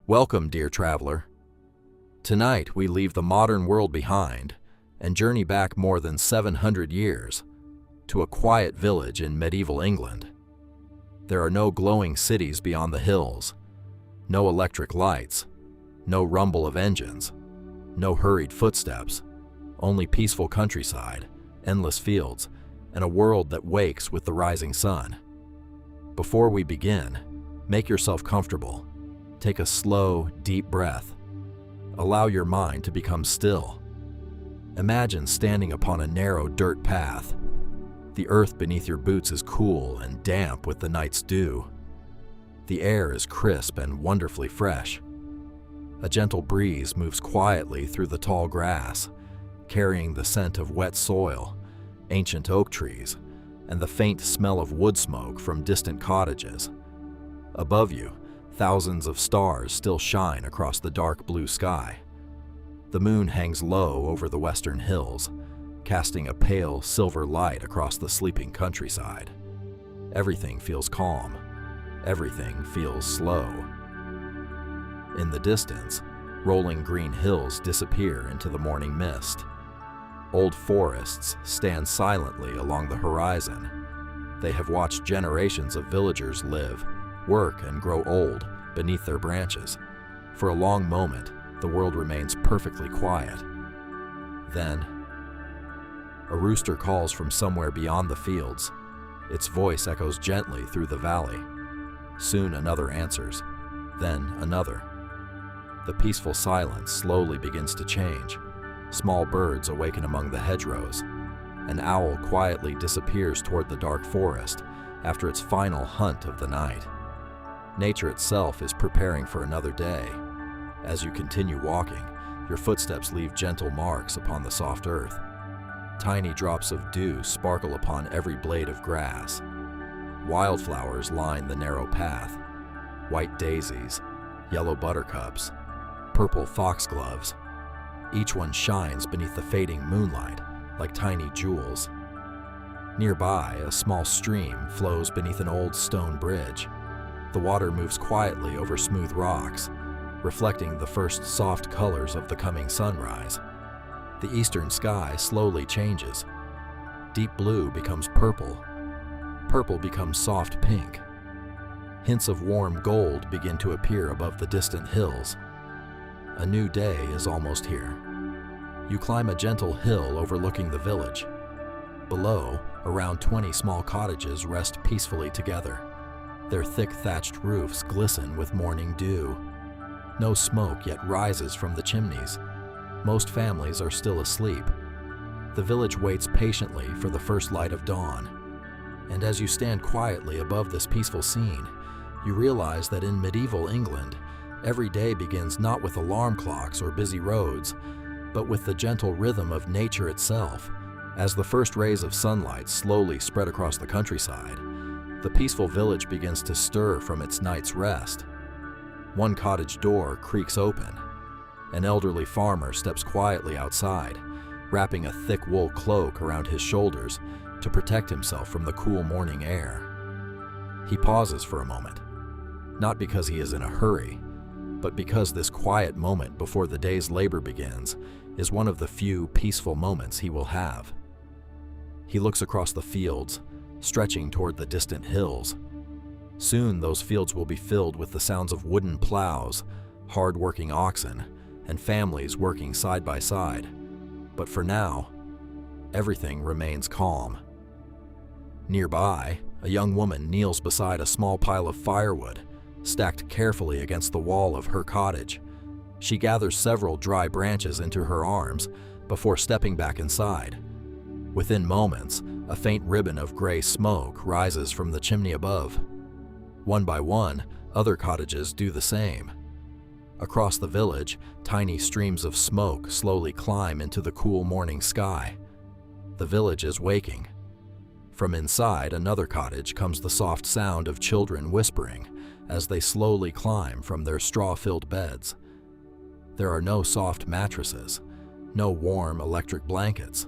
Welcome, dear traveler. Tonight we leave the modern world behind and journey back more than 700 years to a quiet village in medieval England. There are no glowing cities beyond the hills, no electric lights, no rumble of engines, no hurried footsteps, only peaceful countryside, endless fields, and a world that wakes with the rising sun. Before we begin, make yourself comfortable. Take a slow, deep breath. Allow your mind to become still. Imagine standing upon a narrow dirt path. The earth beneath your boots is cool and damp with the night's dew. The air is crisp and wonderfully fresh. A gentle breeze moves quietly through the tall grass, carrying the scent of wet soil, ancient oak trees, and the faint smell of wood smoke from distant cottages. Above you, thousands of stars still shine across the dark blue sky. The moon hangs low over the western hills, casting a pale silver light across the sleeping countryside. Everything feels calm. Everything feels slow. In the distance, rolling green hills disappear into the morning mist. Old forests stand silently along the horizon. They have watched generations of villagers live, work, and grow old beneath their branches. For a long moment, the world remains perfectly quiet. Then, a rooster calls from somewhere beyond the fields. Its voice echoes gently through the valley. Soon another answers, then another. The peaceful silence slowly begins to change. Small birds awaken among the hedgerows. An owl quietly disappears toward the dark forest after its final hunt of the night. Nature itself is preparing for another day. As you continue walking, your footsteps leave gentle marks upon the soft earth. Tiny drops of dew sparkle upon every blade of grass. Wildflowers line the narrow path. White daisies, yellow buttercups, purple foxgloves. Each one shines beneath the fading moonlight like tiny jewels. Nearby, a small stream flows beneath an old stone bridge. The water moves quietly over smooth rocks, reflecting the first soft colors of the coming sunrise. The eastern sky slowly changes. Deep blue becomes purple. Purple becomes soft pink. Hints of warm gold begin to appear above the distant hills. A new day is almost here. You climb a gentle hill overlooking the village. Below, around 20 small cottages rest peacefully together. Their thick thatched roofs glisten with morning dew. No smoke yet rises from the chimneys. Most families are still asleep. The village waits patiently for the first light of dawn. And as you stand quietly above this peaceful scene, you realize that in medieval England, every day begins not with alarm clocks or busy roads, but with the gentle rhythm of nature itself. As the first rays of sunlight slowly spread across the countryside, the peaceful village begins to stir from its night's rest. One cottage door creaks open. An elderly farmer steps quietly outside, wrapping a thick wool cloak around his shoulders to protect himself from the cool morning air. He pauses for a moment, not because he is in a hurry, but because this quiet moment before the day's labor begins is one of the few peaceful moments he will have. He looks across the fields, stretching toward the distant hills. Soon those fields will be filled with the sounds of wooden plows, hard-working oxen, and families working side by side. But for now, everything remains calm. Nearby, a young woman kneels beside a small pile of firewood, stacked carefully against the wall of her cottage. She gathers several dry branches into her arms before stepping back inside. Within moments, a faint ribbon of gray smoke rises from the chimney above. One by one, other cottages do the same. Across the village, tiny streams of smoke slowly climb into the cool morning sky. The village is waking. From inside another cottage comes the soft sound of children whispering as they slowly climb from their straw-filled beds. There are no soft mattresses, no warm electric blankets,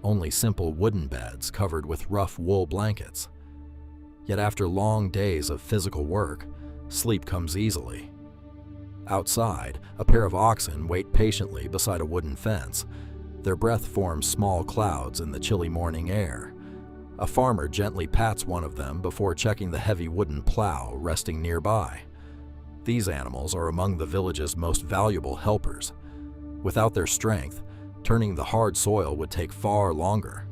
only simple wooden beds covered with rough wool blankets. Yet after long days of physical work, sleep comes easily. Outside, a pair of oxen wait patiently beside a wooden fence. Their breath forms small clouds in the chilly morning air. A farmer gently pats one of them before checking the heavy wooden plow resting nearby. These animals are among the village's most valuable helpers. Without their strength, turning the hard soil would take far longer.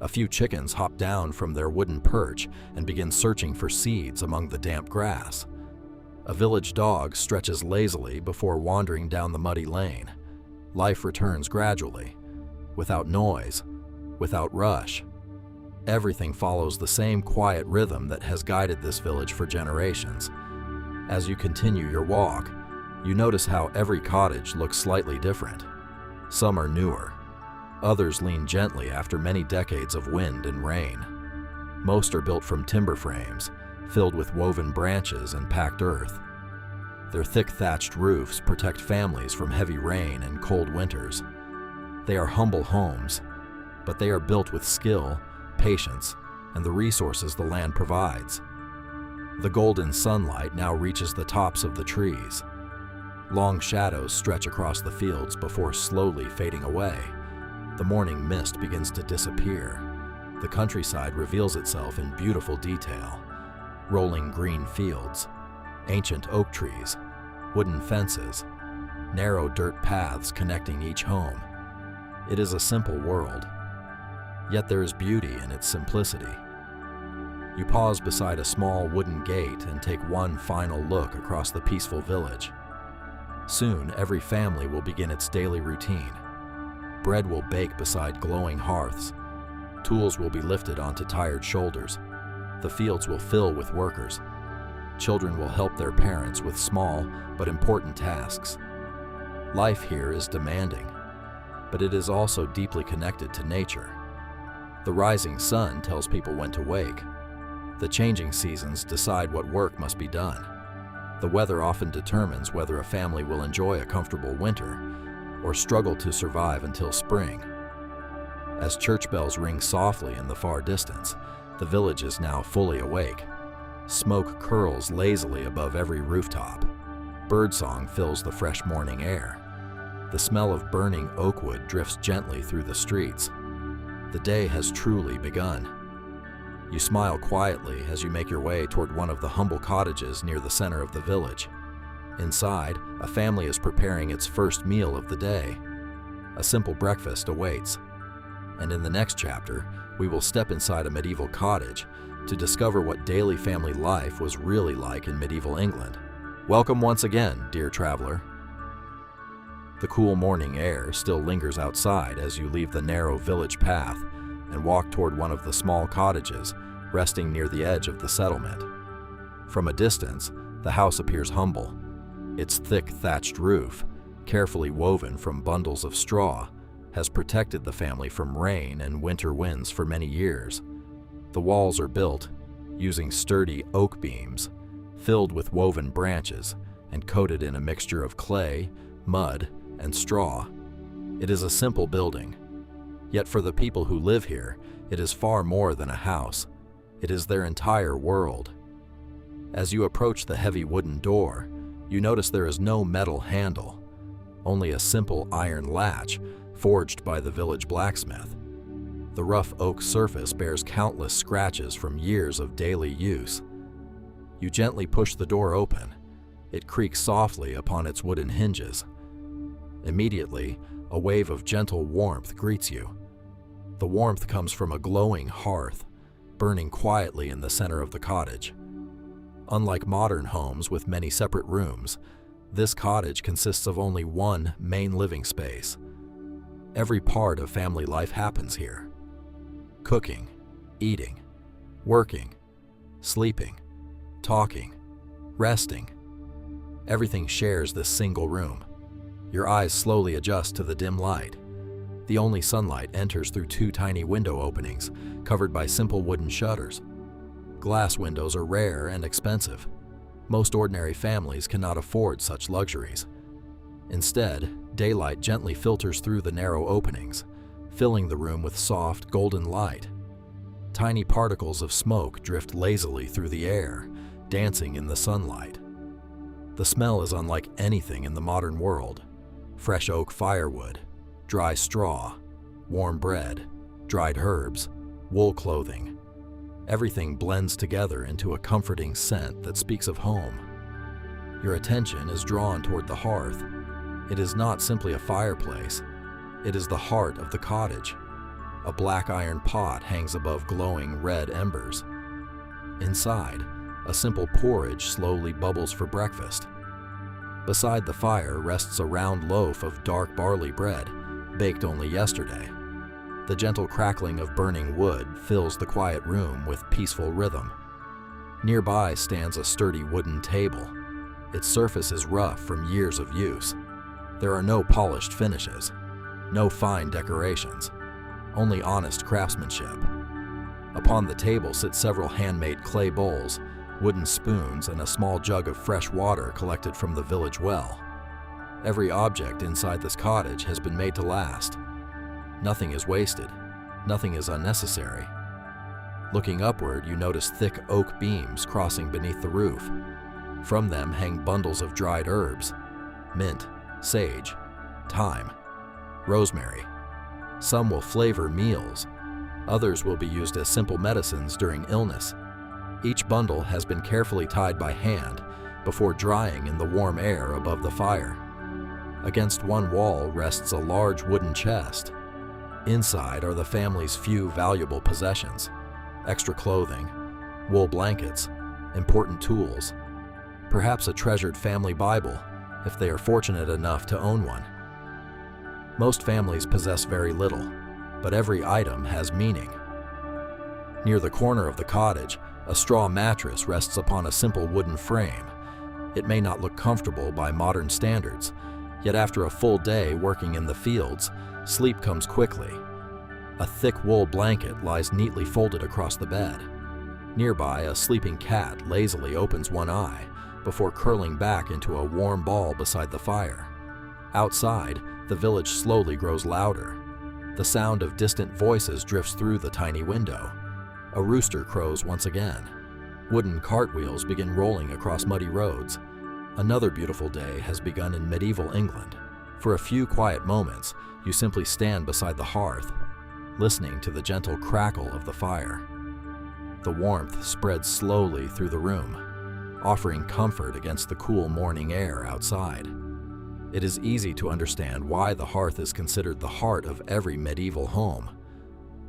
A few chickens hop down from their wooden perch and begin searching for seeds among the damp grass. A village dog stretches lazily before wandering down the muddy lane. Life returns gradually, without noise, without rush. Everything follows the same quiet rhythm that has guided this village for generations. As you continue your walk, you notice how every cottage looks slightly different. Some are newer. Others lean gently after many decades of wind and rain. Most are built from timber frames, filled with woven branches and packed earth. Their thick thatched roofs protect families from heavy rain and cold winters. They are humble homes, but they are built with skill, patience, and the resources the land provides. The golden sunlight now reaches the tops of the trees. Long shadows stretch across the fields before slowly fading away. The morning mist begins to disappear. The countryside reveals itself in beautiful detail. Rolling green fields, ancient oak trees, wooden fences, narrow dirt paths connecting each home. It is a simple world, yet there is beauty in its simplicity. You pause beside a small wooden gate and take one final look across the peaceful village. Soon, every family will begin its daily routine. Bread will bake beside glowing hearths. Tools will be lifted onto tired shoulders. The fields will fill with workers. Children will help their parents with small but important tasks. Life here is demanding, but it is also deeply connected to nature. The rising sun tells people when to wake. The changing seasons decide what work must be done. The weather often determines whether a family will enjoy a comfortable winter or struggle to survive until spring. As church bells ring softly in the far distance, the village is now fully awake. Smoke curls lazily above every rooftop. Birdsong fills the fresh morning air. The smell of burning oak wood drifts gently through the streets. The day has truly begun. You smile quietly as you make your way toward one of the humble cottages near the center of the village. Inside, a family is preparing its first meal of the day. A simple breakfast awaits. And in the next chapter, we will step inside a medieval cottage to discover what daily family life was really like in medieval England. Welcome once again, dear traveler. The cool morning air still lingers outside as you leave the narrow village path and walk toward one of the small cottages resting near the edge of the settlement. From a distance, the house appears humble. Its thick thatched roof, carefully woven from bundles of straw, has protected the family from rain and winter winds for many years. The walls are built using sturdy oak beams, filled with woven branches and coated in a mixture of clay, mud, and straw. It is a simple building, yet for the people who live here, it is far more than a house. It is their entire world. As you approach the heavy wooden door, you notice there is no metal handle, only a simple iron latch forged by the village blacksmith. The rough oak surface bears countless scratches from years of daily use. You gently push the door open. It creaks softly upon its wooden hinges. Immediately, a wave of gentle warmth greets you. The warmth comes from a glowing hearth, burning quietly in the center of the cottage. Unlike modern homes with many separate rooms, this cottage consists of only one main living space. Every part of family life happens here. Cooking, eating, working, sleeping, talking, resting. Everything shares this single room. Your eyes slowly adjust to the dim light. The only sunlight enters through two tiny window openings, covered by simple wooden shutters. Glass windows are rare and expensive. Most ordinary families cannot afford such luxuries. Instead, daylight gently filters through the narrow openings, filling the room with soft, golden light. Tiny particles of smoke drift lazily through the air, dancing in the sunlight. The smell is unlike anything in the modern world. Fresh oak firewood, dry straw, warm bread, dried herbs, wool clothing. Everything blends together into a comforting scent that speaks of home. Your attention is drawn toward the hearth. It is not simply a fireplace. It is the heart of the cottage. A black iron pot hangs above glowing red embers. Inside, a simple porridge slowly bubbles for breakfast. Beside the fire rests a round loaf of dark barley bread, baked only yesterday. The gentle crackling of burning wood fills the quiet room with peaceful rhythm. Nearby stands a sturdy wooden table. Its surface is rough from years of use. There are no polished finishes, no fine decorations, only honest craftsmanship. Upon the table sit several handmade clay bowls, wooden spoons, and a small jug of fresh water collected from the village well. Every object inside this cottage has been made to last. Nothing is wasted, nothing is unnecessary. Looking upward, you notice thick oak beams crossing beneath the roof. From them hang bundles of dried herbs, mint, sage, thyme, rosemary. Some will flavor meals, others will be used as simple medicines during illness. Each bundle has been carefully tied by hand before drying in the warm air above the fire. Against one wall rests a large wooden chest. Inside are the family's few valuable possessions: extra clothing, wool blankets, important tools, perhaps a treasured family Bible, if they are fortunate enough to own one. Most families possess very little, but every item has meaning. Near the corner of the cottage, a straw mattress rests upon a simple wooden frame. It may not look comfortable by modern standards, yet after a full day working in the fields, sleep comes quickly. A thick wool blanket lies neatly folded across the bed. Nearby, a sleeping cat lazily opens one eye before curling back into a warm ball beside the fire. Outside, the village slowly grows louder. The sound of distant voices drifts through the tiny window. A rooster crows once again. Wooden cartwheels begin rolling across muddy roads. Another beautiful day has begun in medieval England. For a few quiet moments, you simply stand beside the hearth, listening to the gentle crackle of the fire. The warmth spreads slowly through the room, offering comfort against the cool morning air outside. It is easy to understand why the hearth is considered the heart of every medieval home.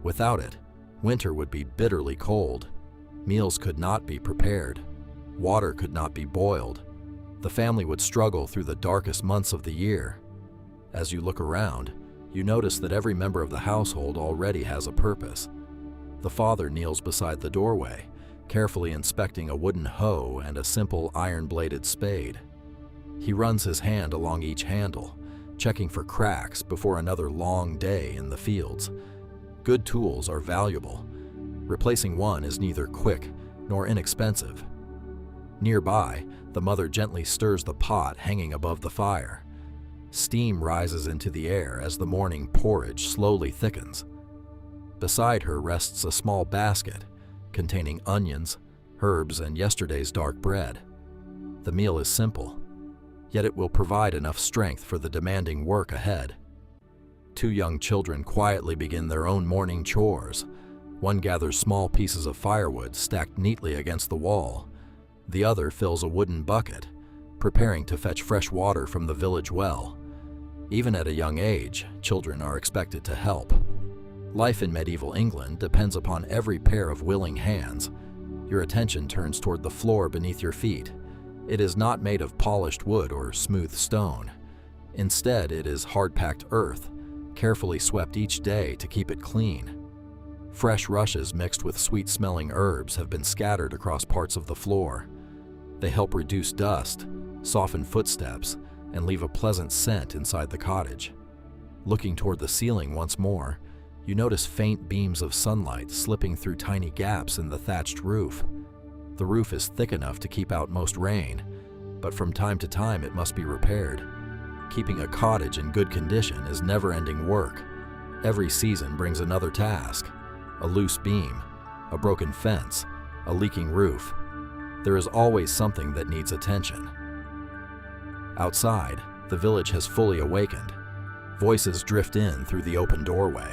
Without it, winter would be bitterly cold. Meals could not be prepared. Water could not be boiled. The family would struggle through the darkest months of the year. As you look around, you notice that every member of the household already has a purpose. The father kneels beside the doorway, carefully inspecting a wooden hoe and a simple iron-bladed spade. He runs his hand along each handle, checking for cracks before another long day in the fields. Good tools are valuable. Replacing one is neither quick nor inexpensive. Nearby, the mother gently stirs the pot hanging above the fire. Steam rises into the air as the morning porridge slowly thickens. Beside her rests a small basket containing onions, herbs, and yesterday's dark bread. The meal is simple, yet it will provide enough strength for the demanding work ahead. Two young children quietly begin their own morning chores. One gathers small pieces of firewood stacked neatly against the wall. The other fills a wooden bucket, preparing to fetch fresh water from the village well. Even at a young age, children are expected to help. Life in medieval England depends upon every pair of willing hands. Your attention turns toward the floor beneath your feet. It is not made of polished wood or smooth stone. Instead, it is hard-packed earth, carefully swept each day to keep it clean. Fresh rushes mixed with sweet-smelling herbs have been scattered across parts of the floor. They help reduce dust, soften footsteps, and leave a pleasant scent inside the cottage. Looking toward the ceiling once more, you notice faint beams of sunlight slipping through tiny gaps in the thatched roof. The roof is thick enough to keep out most rain, but from time to time it must be repaired. Keeping a cottage in good condition is never-ending work. Every season brings another task: a loose beam, a broken fence, a leaking roof. There is always something that needs attention. Outside, the village has fully awakened. Voices drift in through the open doorway.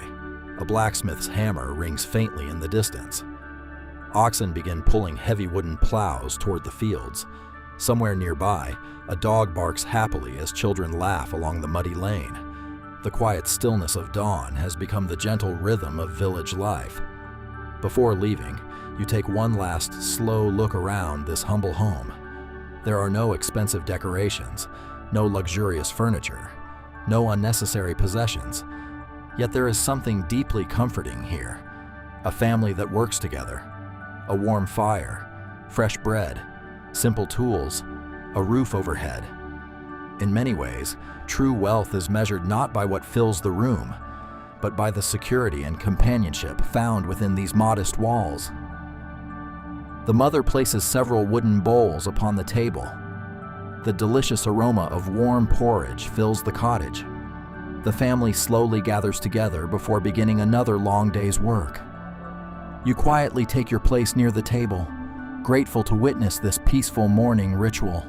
A blacksmith's hammer rings faintly in the distance. Oxen begin pulling heavy wooden plows toward the fields. Somewhere nearby, a dog barks happily as children laugh along the muddy lane. The quiet stillness of dawn has become the gentle rhythm of village life. Before leaving, you take one last slow look around this humble home. There are no expensive decorations, no luxurious furniture, no unnecessary possessions. Yet there is something deeply comforting here. A family that works together, a warm fire, fresh bread, simple tools, a roof overhead. In many ways, true wealth is measured not by what fills the room, but by the security and companionship found within these modest walls. The mother places several wooden bowls upon the table. The delicious aroma of warm porridge fills the cottage. The family slowly gathers together before beginning another long day's work. You quietly take your place near the table, grateful to witness this peaceful morning ritual.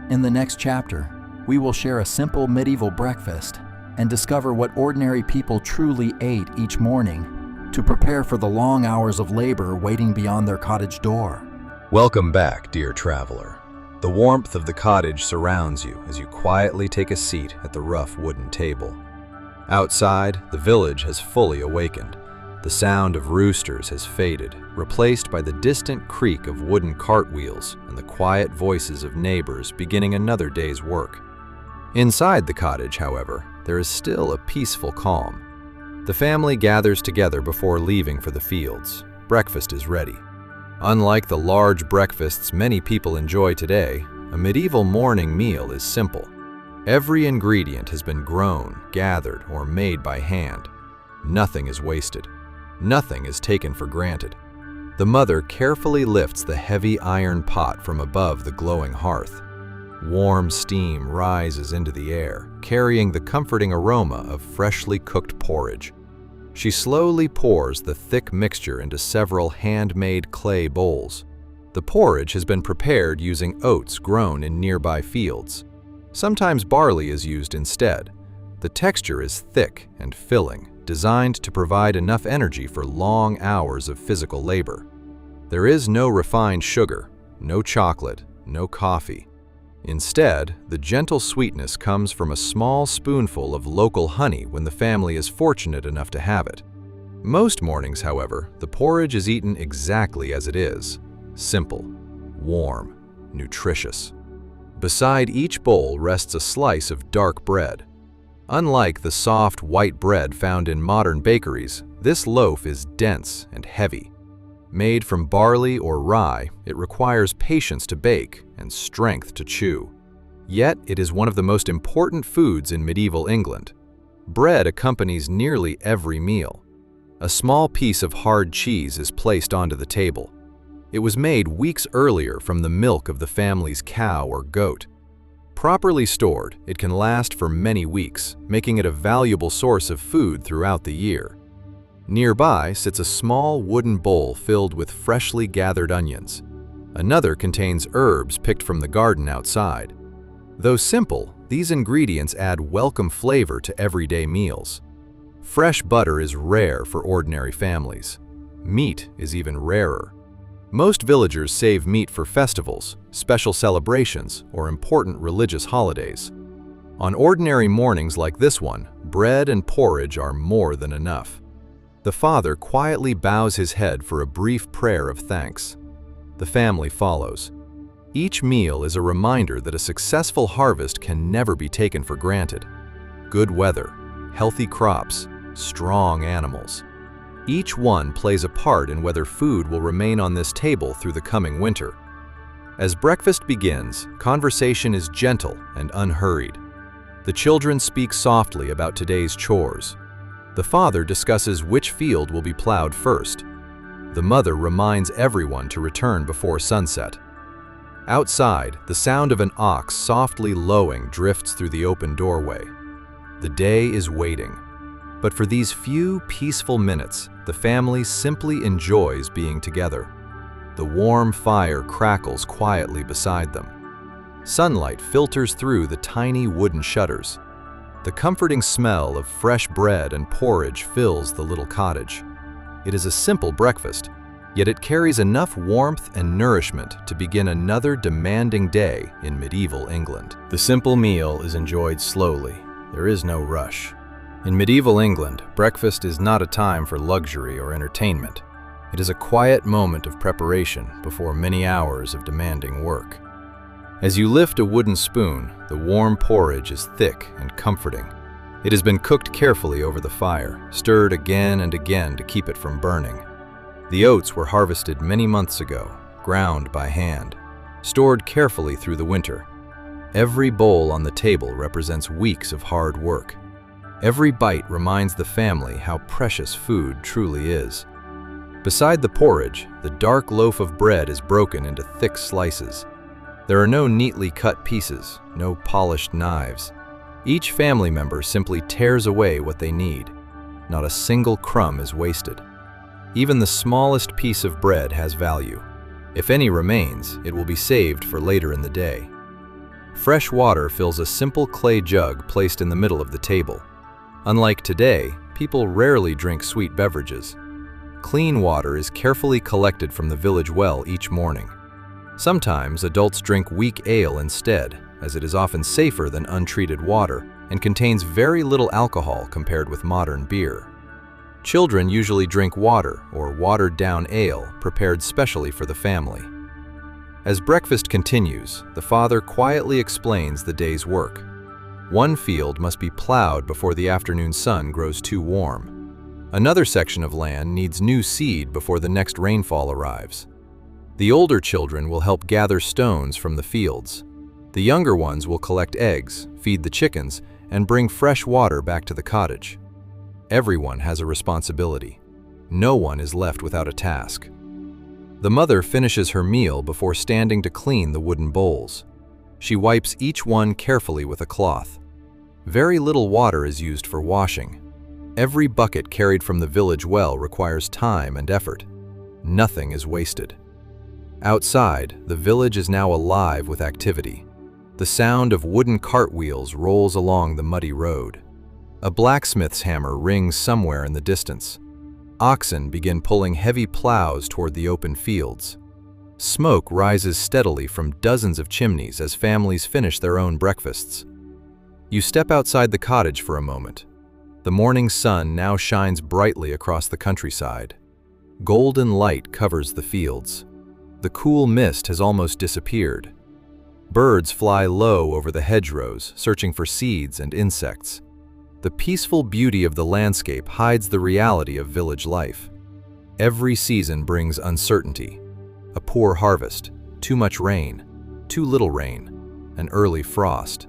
In the next chapter, we will share a simple medieval breakfast and discover what ordinary people truly ate each morning to prepare for the long hours of labor waiting beyond their cottage door. Welcome back, dear traveler. The warmth of the cottage surrounds you as you quietly take a seat at the rough wooden table. Outside, the village has fully awakened. The sound of roosters has faded, replaced by the distant creak of wooden cartwheels and the quiet voices of neighbors beginning another day's work. Inside the cottage, however, there is still a peaceful calm. The family gathers together before leaving for the fields. Breakfast is ready. Unlike the large breakfasts many people enjoy today, a medieval morning meal is simple. Every ingredient has been grown, gathered, or made by hand. Nothing is wasted. Nothing is taken for granted. The mother carefully lifts the heavy iron pot from above the glowing hearth. Warm steam rises into the air, carrying the comforting aroma of freshly cooked porridge. She slowly pours the thick mixture into several handmade clay bowls. The porridge has been prepared using oats grown in nearby fields. Sometimes barley is used instead. The texture is thick and filling, designed to provide enough energy for long hours of physical labor. There is no refined sugar, no chocolate, no coffee. Instead, the gentle sweetness comes from a small spoonful of local honey when the family is fortunate enough to have it. Most mornings, however, the porridge is eaten exactly as it is: simple, warm, nutritious. Beside each bowl rests a slice of dark bread. Unlike the soft white bread found in modern bakeries, this loaf is dense and heavy. Made from barley or rye, it requires patience to bake and strength to chew. Yet, it is one of the most important foods in medieval England. Bread accompanies nearly every meal. A small piece of hard cheese is placed onto the table. It was made weeks earlier from the milk of the family's cow or goat. Properly stored, it can last for many weeks, making it a valuable source of food throughout the year. Nearby sits a small wooden bowl filled with freshly gathered onions. Another contains herbs picked from the garden outside. Though simple, these ingredients add welcome flavor to everyday meals. Fresh butter is rare for ordinary families. Meat is even rarer. Most villagers save meat for festivals, special celebrations, or important religious holidays. On ordinary mornings like this one, bread and porridge are more than enough. The father quietly bows his head for a brief prayer of thanks. The family follows. Each meal is a reminder that a successful harvest can never be taken for granted. Good weather, healthy crops, strong animals. Each one plays a part in whether food will remain on this table through the coming winter. As breakfast begins, conversation is gentle and unhurried. The children speak softly about today's chores. The father discusses which field will be plowed first. The mother reminds everyone to return before sunset. Outside, the sound of an ox softly lowing drifts through the open doorway. The day is waiting. But for these few peaceful minutes, the family simply enjoys being together. The warm fire crackles quietly beside them. Sunlight filters through the tiny wooden shutters. The comforting smell of fresh bread and porridge fills the little cottage. It is a simple breakfast, yet it carries enough warmth and nourishment to begin another demanding day in medieval England. The simple meal is enjoyed slowly. There is no rush. In medieval England, breakfast is not a time for luxury or entertainment. It is a quiet moment of preparation before many hours of demanding work. As you lift a wooden spoon, the warm porridge is thick and comforting. It has been cooked carefully over the fire, stirred again and again to keep it from burning. The oats were harvested many months ago, ground by hand, stored carefully through the winter. Every bowl on the table represents weeks of hard work. Every bite reminds the family how precious food truly is. Beside the porridge, the dark loaf of bread is broken into thick slices. There are no neatly cut pieces, no polished knives. Each family member simply tears away what they need. Not a single crumb is wasted. Even the smallest piece of bread has value. If any remains, it will be saved for later in the day. Fresh water fills a simple clay jug placed in the middle of the table. Unlike today, people rarely drink sweet beverages. Clean water is carefully collected from the village well each morning. Sometimes adults drink weak ale instead, as it is often safer than untreated water and contains very little alcohol compared with modern beer. Children usually drink water or watered-down ale prepared specially for the family. As breakfast continues, the father quietly explains the day's work. One field must be plowed before the afternoon sun grows too warm. Another section of land needs new seed before the next rainfall arrives. The older children will help gather stones from the fields. The younger ones will collect eggs, feed the chickens, and bring fresh water back to the cottage. Everyone has a responsibility. No one is left without a task. The mother finishes her meal before standing to clean the wooden bowls. She wipes each one carefully with a cloth. Very little water is used for washing. Every bucket carried from the village well requires time and effort. Nothing is wasted. Outside, the village is now alive with activity. The sound of wooden cartwheels rolls along the muddy road. A blacksmith's hammer rings somewhere in the distance. Oxen begin pulling heavy plows toward the open fields. Smoke rises steadily from dozens of chimneys as families finish their own breakfasts. You step outside the cottage for a moment. The morning sun now shines brightly across the countryside. Golden light covers the fields. The cool mist has almost disappeared. Birds fly low over the hedgerows, searching for seeds and insects. The peaceful beauty of the landscape hides the reality of village life. Every season brings uncertainty. A poor harvest, too much rain, too little rain, an early frost.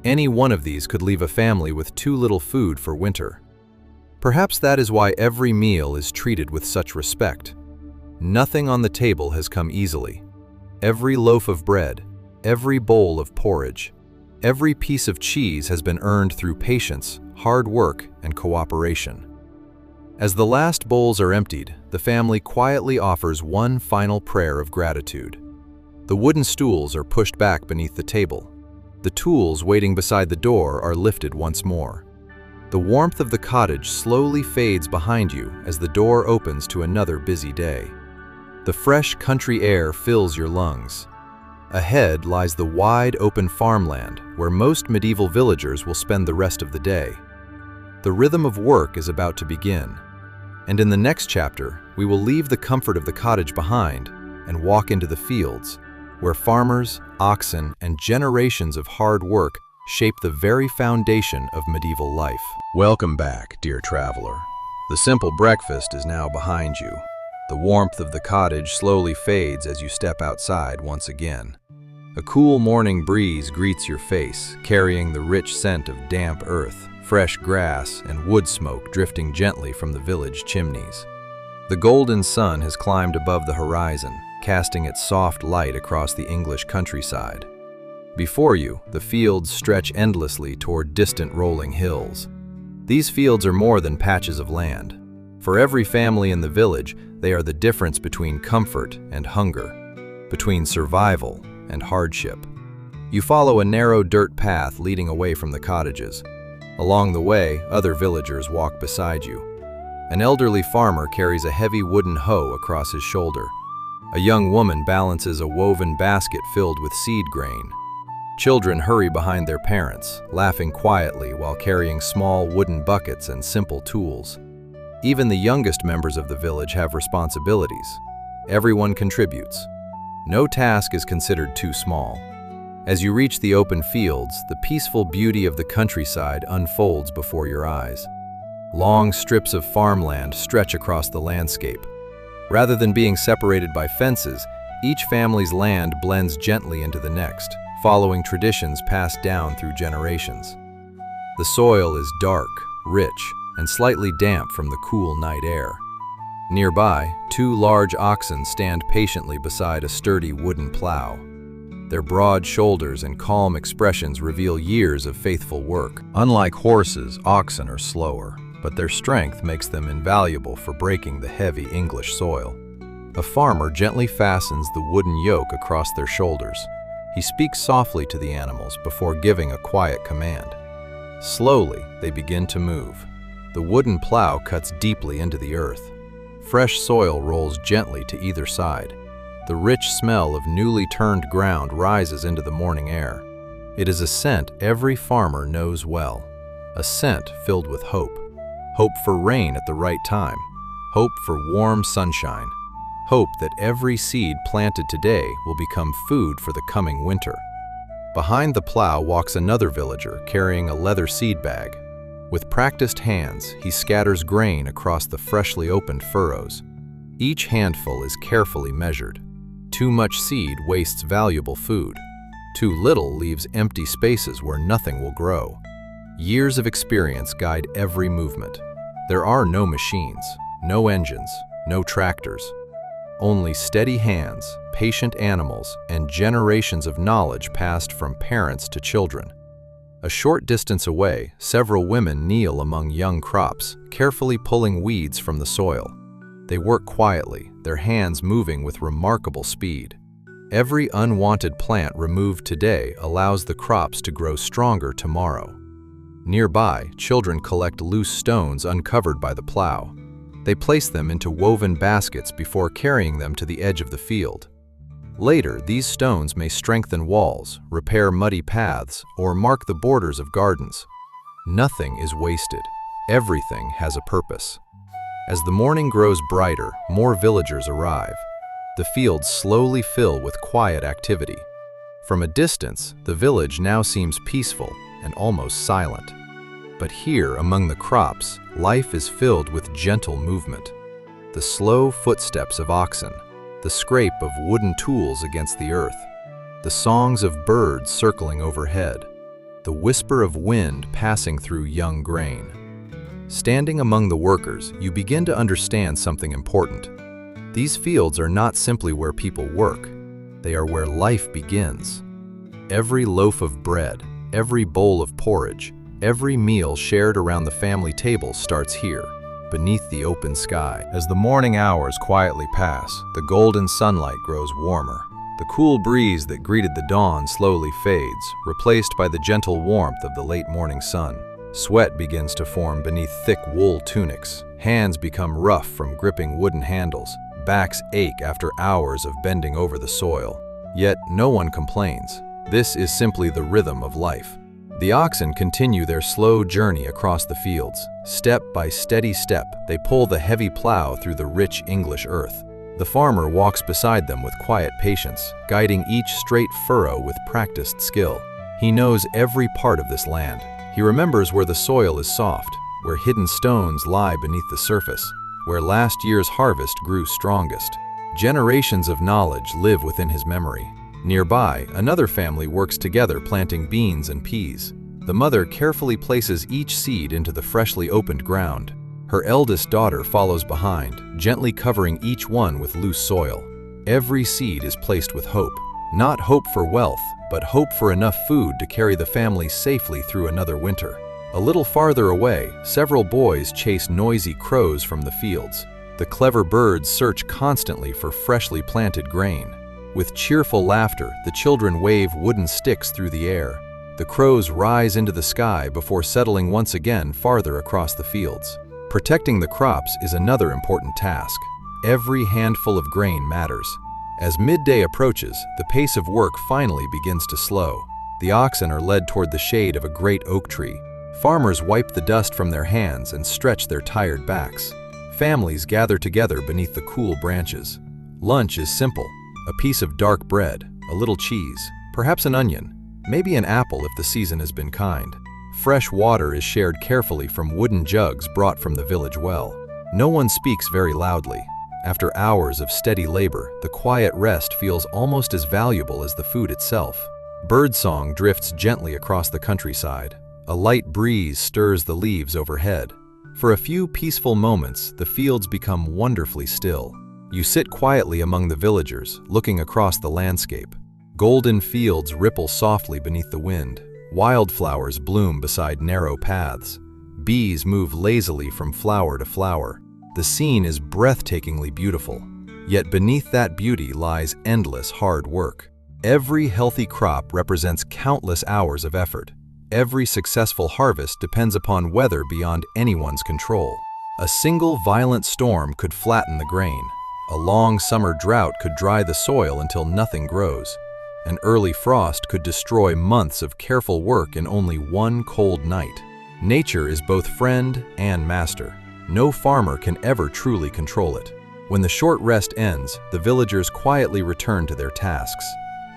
Any one of these could leave a family with too little food for winter. Perhaps that is why every meal is treated with such respect. Nothing on the table has come easily. Every loaf of bread, every bowl of porridge, every piece of cheese has been earned through patience, hard work, and cooperation. As the last bowls are emptied, the family quietly offers one final prayer of gratitude. The wooden stools are pushed back beneath the table. The tools waiting beside the door are lifted once more. The warmth of the cottage slowly fades behind you as the door opens to another busy day. The fresh country air fills your lungs. Ahead lies the wide open farmland where most medieval villagers will spend the rest of the day. The rhythm of work is about to begin, and in the next chapter, we will leave the comfort of the cottage behind and walk into the fields, where farmers, oxen, and generations of hard work shape the very foundation of medieval life. Welcome back, dear traveler. The simple breakfast is now behind you. The warmth of the cottage slowly fades as you step outside once again. A cool morning breeze greets your face, carrying the rich scent of damp earth, fresh grass, and wood smoke drifting gently from the village chimneys. The golden sun has climbed above the horizon, casting its soft light across the English countryside. Before you, the fields stretch endlessly toward distant rolling hills. These fields are more than patches of land. For every family in the village, they are the difference between comfort and hunger, between survival and hardship. You follow a narrow dirt path leading away from the cottages. Along the way, other villagers walk beside you. An elderly farmer carries a heavy wooden hoe across his shoulder. A young woman balances a woven basket filled with seed grain. Children hurry behind their parents, laughing quietly while carrying small wooden buckets and simple tools. Even the youngest members of the village have responsibilities. Everyone contributes. No task is considered too small. As you reach the open fields, the peaceful beauty of the countryside unfolds before your eyes. Long strips of farmland stretch across the landscape. Rather than being separated by fences, each family's land blends gently into the next, following traditions passed down through generations. The soil is dark, rich, and slightly damp from the cool night air. Nearby, two large oxen stand patiently beside a sturdy wooden plow. Their broad shoulders and calm expressions reveal years of faithful work. Unlike horses, oxen are slower, but their strength makes them invaluable for breaking the heavy English soil. A farmer gently fastens the wooden yoke across their shoulders. He speaks softly to the animals before giving a quiet command. Slowly, they begin to move. The wooden plow cuts deeply into the earth. Fresh soil rolls gently to either side. The rich smell of newly turned ground rises into the morning air. It is a scent every farmer knows well. A scent filled with hope. Hope for rain at the right time. Hope for warm sunshine. Hope that every seed planted today will become food for the coming winter. Behind the plow walks another villager carrying a leather seed bag. With practiced hands, he scatters grain across the freshly opened furrows. Each handful is carefully measured. Too much seed wastes valuable food. Too little leaves empty spaces where nothing will grow. Years of experience guide every movement. There are no machines, no engines, no tractors. Only steady hands, patient animals, and generations of knowledge passed from parents to children. A short distance away, several women kneel among young crops, carefully pulling weeds from the soil. They work quietly, their hands moving with remarkable speed. Every unwanted plant removed today allows the crops to grow stronger tomorrow. Nearby, children collect loose stones uncovered by the plow. They place them into woven baskets before carrying them to the edge of the field. Later, these stones may strengthen walls, repair muddy paths, or mark the borders of gardens. Nothing is wasted. Everything has a purpose. As the morning grows brighter, more villagers arrive. The fields slowly fill with quiet activity. From a distance, the village now seems peaceful and almost silent. But here, among the crops, life is filled with gentle movement. The slow footsteps of oxen, the scrape of wooden tools against the earth, the songs of birds circling overhead, the whisper of wind passing through young grain. Standing among the workers, you begin to understand something important. These fields are not simply where people work. They are where life begins. Every loaf of bread, every bowl of porridge, every meal shared around the family table starts here, beneath the open sky. As the morning hours quietly pass, the golden sunlight grows warmer. The cool breeze that greeted the dawn slowly fades, replaced by the gentle warmth of the late morning sun. Sweat begins to form beneath thick wool tunics. Hands become rough from gripping wooden handles. Backs ache after hours of bending over the soil. Yet no one complains. This is simply the rhythm of life. The oxen continue their slow journey across the fields. Step by steady step, they pull the heavy plow through the rich English earth. The farmer walks beside them with quiet patience, guiding each straight furrow with practiced skill. He knows every part of this land. He remembers where the soil is soft, where hidden stones lie beneath the surface, where last year's harvest grew strongest. Generations of knowledge live within his memory. Nearby, another family works together planting beans and peas. The mother carefully places each seed into the freshly opened ground. Her eldest daughter follows behind, gently covering each one with loose soil. Every seed is placed with hope. Not hope for wealth, but hope for enough food to carry the family safely through another winter. A little farther away, several boys chase noisy crows from the fields. The clever birds search constantly for freshly planted grain. With cheerful laughter, the children wave wooden sticks through the air. The crows rise into the sky before settling once again farther across the fields. Protecting the crops is another important task. Every handful of grain matters. As midday approaches, the pace of work finally begins to slow. The oxen are led toward the shade of a great oak tree. Farmers wipe the dust from their hands and stretch their tired backs. Families gather together beneath the cool branches. Lunch is simple: a piece of dark bread, a little cheese, perhaps an onion, maybe an apple if the season has been kind. Fresh water is shared carefully from wooden jugs brought from the village well. No one speaks very loudly. After hours of steady labor, the quiet rest feels almost as valuable as the food itself. Birdsong drifts gently across the countryside. A light breeze stirs the leaves overhead. For a few peaceful moments, the fields become wonderfully still. You sit quietly among the villagers, looking across the landscape. Golden fields ripple softly beneath the wind. Wildflowers bloom beside narrow paths. Bees move lazily from flower to flower. The scene is breathtakingly beautiful. Yet beneath that beauty lies endless hard work. Every healthy crop represents countless hours of effort. Every successful harvest depends upon weather beyond anyone's control. A single violent storm could flatten the grain. A long summer drought could dry the soil until nothing grows. An early frost could destroy months of careful work in only one cold night. Nature is both friend and master. No farmer can ever truly control it. When the short rest ends, the villagers quietly return to their tasks.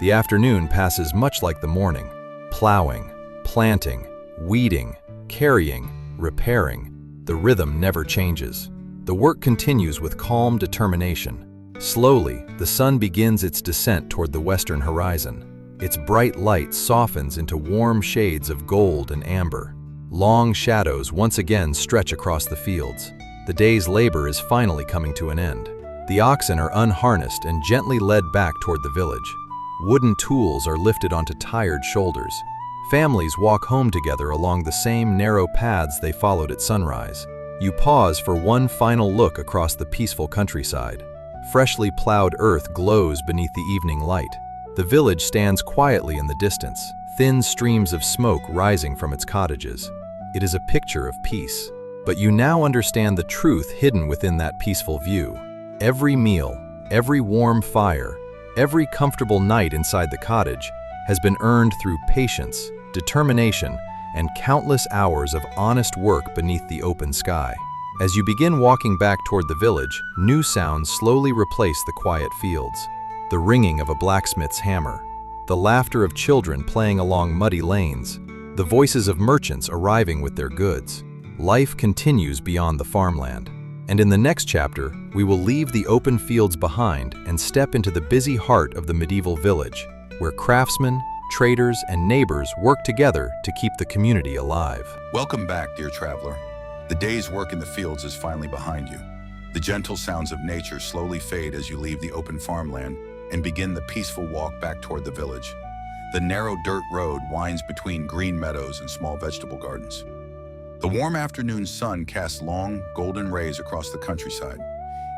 The afternoon passes much like the morning: plowing, planting, weeding, carrying, repairing. The rhythm never changes. The work continues with calm determination. Slowly, the sun begins its descent toward the western horizon. Its bright light softens into warm shades of gold and amber. Long shadows once again stretch across the fields. The day's labor is finally coming to an end. The oxen are unharnessed and gently led back toward the village. Wooden tools are lifted onto tired shoulders. Families walk home together along the same narrow paths they followed at sunrise. You pause for one final look across the peaceful countryside. Freshly plowed earth glows beneath the evening light. The village stands quietly in the distance, thin streams of smoke rising from its cottages. It is a picture of peace. But you now understand the truth hidden within that peaceful view. Every meal, every warm fire, every comfortable night inside the cottage has been earned through patience, determination, and countless hours of honest work beneath the open sky. As you begin walking back toward the village, new sounds slowly replace the quiet fields. The ringing of a blacksmith's hammer, the laughter of children playing along muddy lanes, the voices of merchants arriving with their goods. Life continues beyond the farmland. And in the next chapter, we will leave the open fields behind and step into the busy heart of the medieval village, where craftsmen, traders, and neighbors work together to keep the community alive. Welcome back, dear traveler. The day's work in the fields is finally behind you. The gentle sounds of nature slowly fade as you leave the open farmland and begin the peaceful walk back toward the village. The narrow dirt road winds between green meadows and small vegetable gardens. The warm afternoon sun casts long, golden rays across the countryside.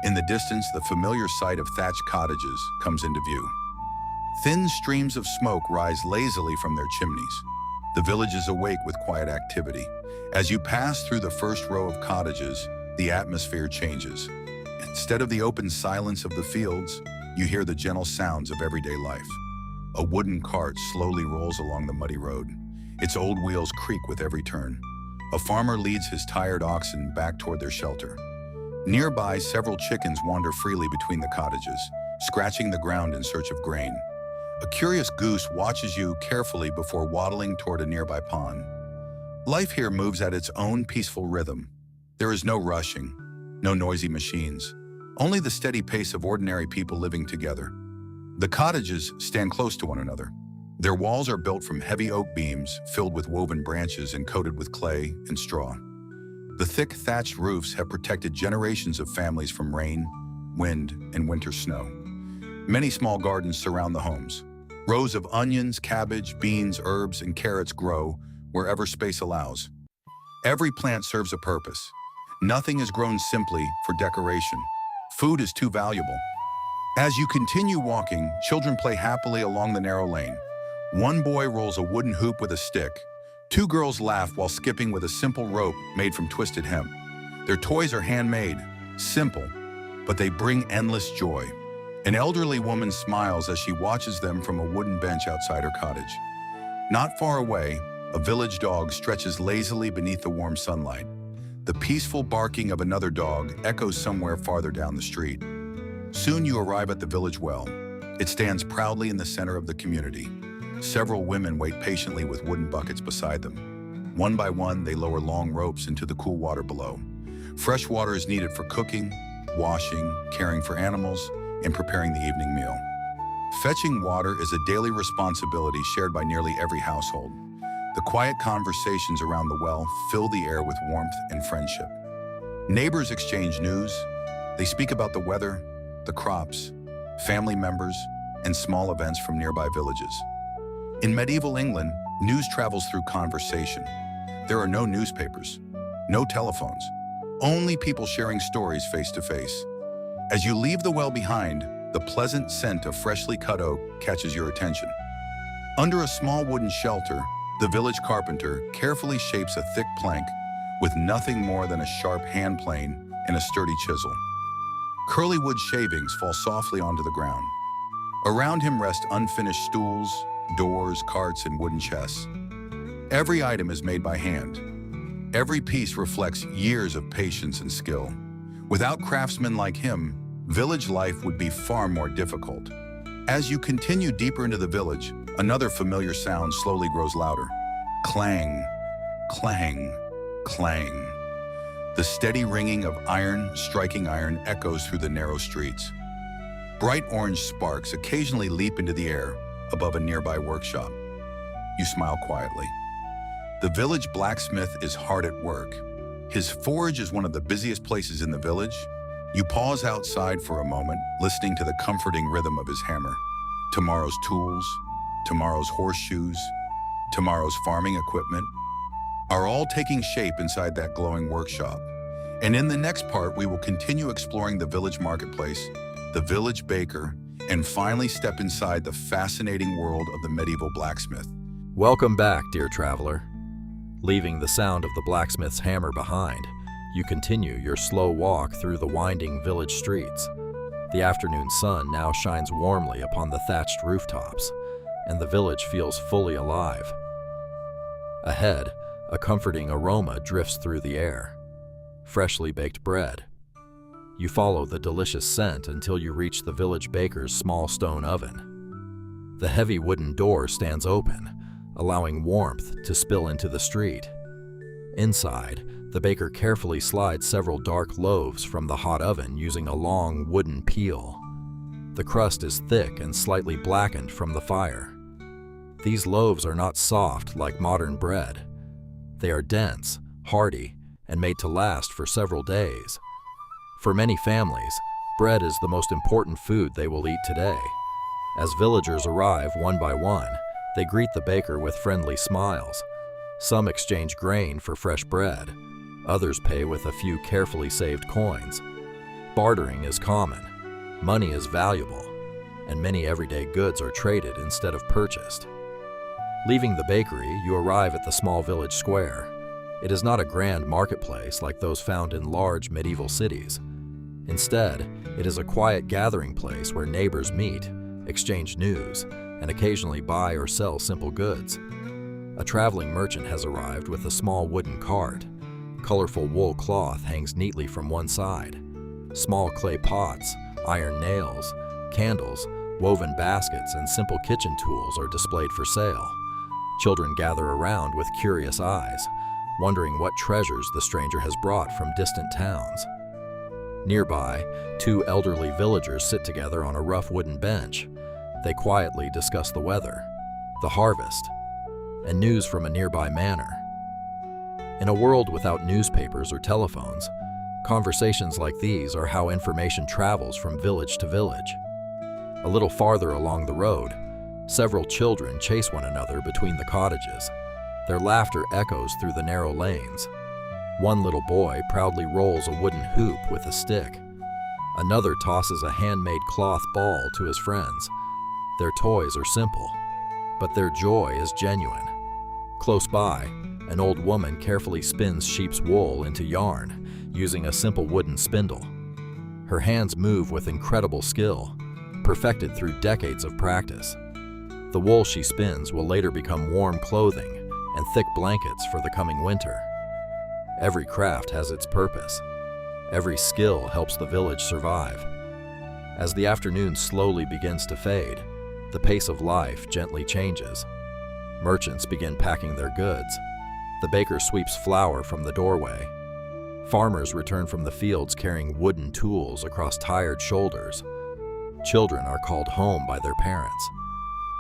In the distance, the familiar sight of thatched cottages comes into view. Thin streams of smoke rise lazily from their chimneys. The village is awake with quiet activity. As you pass through the first row of cottages, the atmosphere changes. Instead of the open silence of the fields, you hear the gentle sounds of everyday life. A wooden cart slowly rolls along the muddy road. Its old wheels creak with every turn. A farmer leads his tired oxen back toward their shelter. Nearby, several chickens wander freely between the cottages, scratching the ground in search of grain. A curious goose watches you carefully before waddling toward a nearby pond. Life here moves at its own peaceful rhythm. There is no rushing, no noisy machines, only the steady pace of ordinary people living together. The cottages stand close to one another. Their walls are built from heavy oak beams filled with woven branches and coated with clay and straw. The thick thatched roofs have protected generations of families from rain, wind, and winter snow. Many small gardens surround the homes. Rows of onions, cabbage, beans, herbs, and carrots grow wherever space allows. Every plant serves a purpose. Nothing is grown simply for decoration. Food is too valuable. As you continue walking, children play happily along the narrow lane. One boy rolls a wooden hoop with a stick. Two girls laugh while skipping with a simple rope made from twisted hemp. Their toys are handmade, simple, but they bring endless joy. An elderly woman smiles as she watches them from a wooden bench outside her cottage. Not far away, a village dog stretches lazily beneath the warm sunlight. The peaceful barking of another dog echoes somewhere farther down the street. Soon you arrive at the village well. It stands proudly in the center of the community. Several women wait patiently with wooden buckets beside them. One by one, they lower long ropes into the cool water below. Fresh water is needed for cooking, washing, caring for animals, and preparing the evening meal. Fetching water is a daily responsibility shared by nearly every household. The quiet conversations around the well fill the air with warmth and friendship. Neighbors exchange news. They speak about the weather, the crops, family members, and small events from nearby villages. In medieval England, news travels through conversation. There are no newspapers, no telephones, only people sharing stories face to face. As you leave the well behind, the pleasant scent of freshly cut oak catches your attention. Under a small wooden shelter, the village carpenter carefully shapes a thick plank with nothing more than a sharp hand plane and a sturdy chisel. Curly wood shavings fall softly onto the ground. Around him rest unfinished stools, doors, carts, and wooden chests. Every item is made by hand. Every piece reflects years of patience and skill. Without craftsmen like him, village life would be far more difficult. As you continue deeper into the village, another familiar sound slowly grows louder. Clang, clang, clang. The steady ringing of iron striking iron echoes through the narrow streets. Bright orange sparks occasionally leap into the air above a nearby workshop. You smile quietly. The village blacksmith is hard at work. His forge is one of the busiest places in the village. You pause outside for a moment, listening to the comforting rhythm of his hammer. Tomorrow's tools, tomorrow's horseshoes, tomorrow's farming equipment are all taking shape inside that glowing workshop. And in the next part, we will continue exploring the village marketplace, the village baker, and finally step inside the fascinating world of the medieval blacksmith. Welcome back, dear traveler. Leaving the sound of the blacksmith's hammer behind, you continue your slow walk through the winding village streets. The afternoon sun now shines warmly upon the thatched rooftops, and the village feels fully alive. Ahead, a comforting aroma drifts through the air. Freshly baked bread. You follow the delicious scent until you reach the village baker's small stone oven. The heavy wooden door stands open, allowing warmth to spill into the street. Inside, the baker carefully slides several dark loaves from the hot oven using a long wooden peel. The crust is thick and slightly blackened from the fire. These loaves are not soft like modern bread. They are dense, hearty, and made to last for several days. For many families, bread is the most important food they will eat today. As villagers arrive one by one, they greet the baker with friendly smiles. Some exchange grain for fresh bread. Others pay with a few carefully saved coins. Bartering is common. Money is valuable, and many everyday goods are traded instead of purchased. Leaving the bakery, you arrive at the small village square. It is not a grand marketplace like those found in large medieval cities. Instead, it is a quiet gathering place where neighbors meet, exchange news, and occasionally buy or sell simple goods. A traveling merchant has arrived with a small wooden cart. Colorful wool cloth hangs neatly from one side. Small clay pots, iron nails, candles, woven baskets, and simple kitchen tools are displayed for sale. Children gather around with curious eyes, wondering what treasures the stranger has brought from distant towns. Nearby, two elderly villagers sit together on a rough wooden bench. They quietly discuss the weather, the harvest, and news from a nearby manor. In a world without newspapers or telephones, conversations like these are how information travels from village to village. A little farther along the road, several children chase one another between the cottages. Their laughter echoes through the narrow lanes. One little boy proudly rolls a wooden hoop with a stick. Another tosses a handmade cloth ball to his friends. Their toys are simple, but their joy is genuine. Close by, an old woman carefully spins sheep's wool into yarn using a simple wooden spindle. Her hands move with incredible skill, perfected through decades of practice. The wool she spins will later become warm clothing and thick blankets for the coming winter. Every craft has its purpose. Every skill helps the village survive. As the afternoon slowly begins to fade, the pace of life gently changes. Merchants begin packing their goods. The baker sweeps flour from the doorway. Farmers return from the fields carrying wooden tools across tired shoulders. Children are called home by their parents.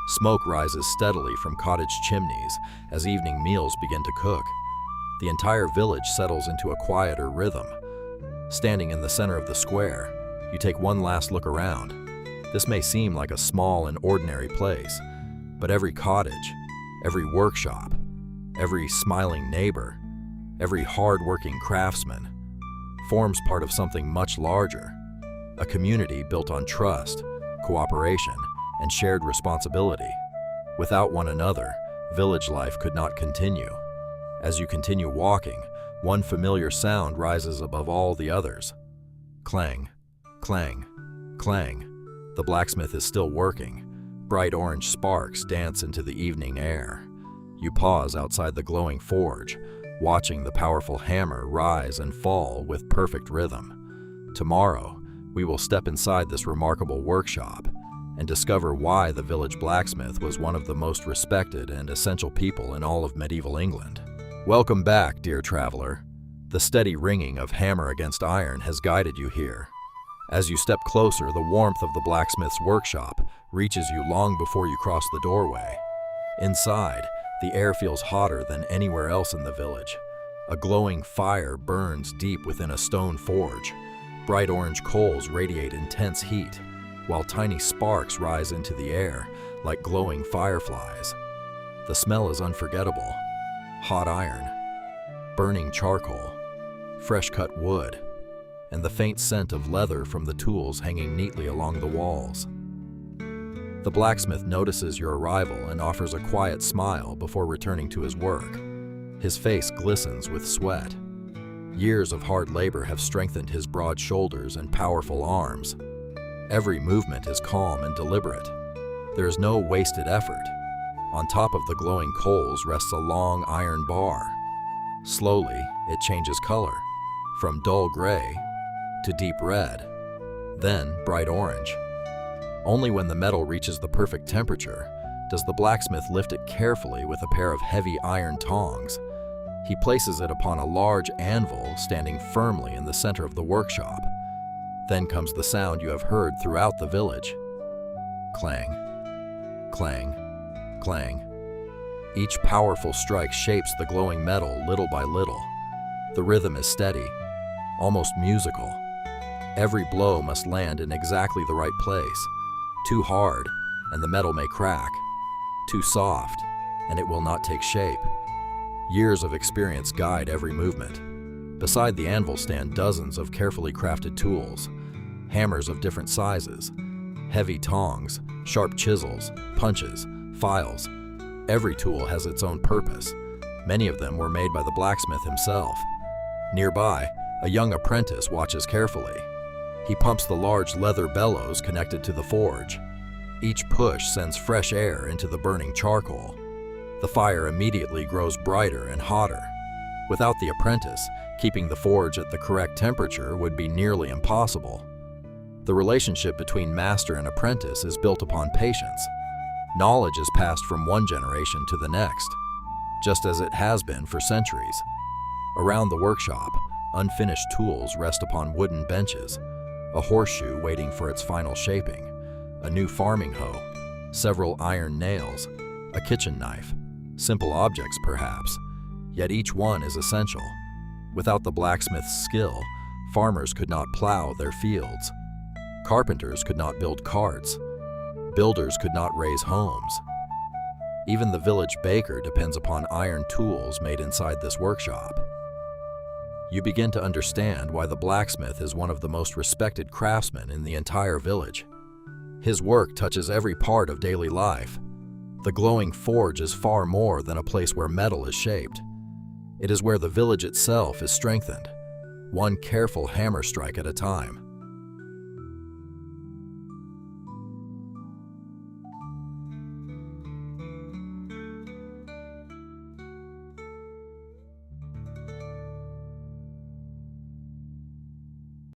Smoke rises steadily from cottage chimneys as evening meals begin to cook. The entire village settles into a quieter rhythm. Standing in the center of the square, you take one last look around. This may seem like a small and ordinary place, but every cottage, every workshop, every smiling neighbor, every hard-working craftsman forms part of something much larger, a community built on trust, cooperation, and shared responsibility. Without one another, village life could not continue. As you continue walking, one familiar sound rises above all the others. Clang, clang, clang. The blacksmith is still working. Bright orange sparks dance into the evening air. You pause outside the glowing forge, watching the powerful hammer rise and fall with perfect rhythm. Tomorrow, we will step inside this remarkable workshop and discover why the village blacksmith was one of the most respected and essential people in all of medieval England. Welcome back, dear traveler. The steady ringing of hammer against iron has guided you here. As you step closer, the warmth of the blacksmith's workshop reaches you long before you cross the doorway. Inside, the air feels hotter than anywhere else in the village. A glowing fire burns deep within a stone forge. Bright orange coals radiate intense heat, while tiny sparks rise into the air like glowing fireflies. The smell is unforgettable. Hot iron, burning charcoal, fresh-cut wood, and the faint scent of leather from the tools hanging neatly along the walls. The blacksmith notices your arrival and offers a quiet smile before returning to his work. His face glistens with sweat. Years of hard labor have strengthened his broad shoulders and powerful arms. Every movement is calm and deliberate. There is no wasted effort. On top of the glowing coals rests a long iron bar. Slowly, it changes color, from dull gray to deep red, then bright orange. Only when the metal reaches the perfect temperature does the blacksmith lift it carefully with a pair of heavy iron tongs. He places it upon a large anvil standing firmly in the center of the workshop. Then comes the sound you have heard throughout the village. Clang, clang, clang. Each powerful strike shapes the glowing metal little by little. The rhythm is steady, almost musical. Every blow must land in exactly the right place. Too hard, and the metal may crack. Too soft, and it will not take shape. Years of experience guide every movement. Beside the anvil stand dozens of carefully crafted tools, hammers of different sizes, heavy tongs, sharp chisels, punches, files. Every tool has its own purpose. Many of them were made by the blacksmith himself. Nearby, a young apprentice watches carefully. He pumps the large leather bellows connected to the forge. Each push sends fresh air into the burning charcoal. The fire immediately grows brighter and hotter. Without the apprentice, keeping the forge at the correct temperature would be nearly impossible. The relationship between master and apprentice is built upon patience. Knowledge is passed from one generation to the next, just as it has been for centuries. Around the workshop, unfinished tools rest upon wooden benches, a horseshoe waiting for its final shaping, a new farming hoe, several iron nails, a kitchen knife, simple objects perhaps, yet each one is essential. Without the blacksmith's skill, farmers could not plow their fields. Carpenters could not build carts. Builders could not raise homes. Even the village baker depends upon iron tools made inside this workshop. You begin to understand why the blacksmith is one of the most respected craftsmen in the entire village. His work touches every part of daily life. The glowing forge is far more than a place where metal is shaped. It is where the village itself is strengthened, one careful hammer strike at a time.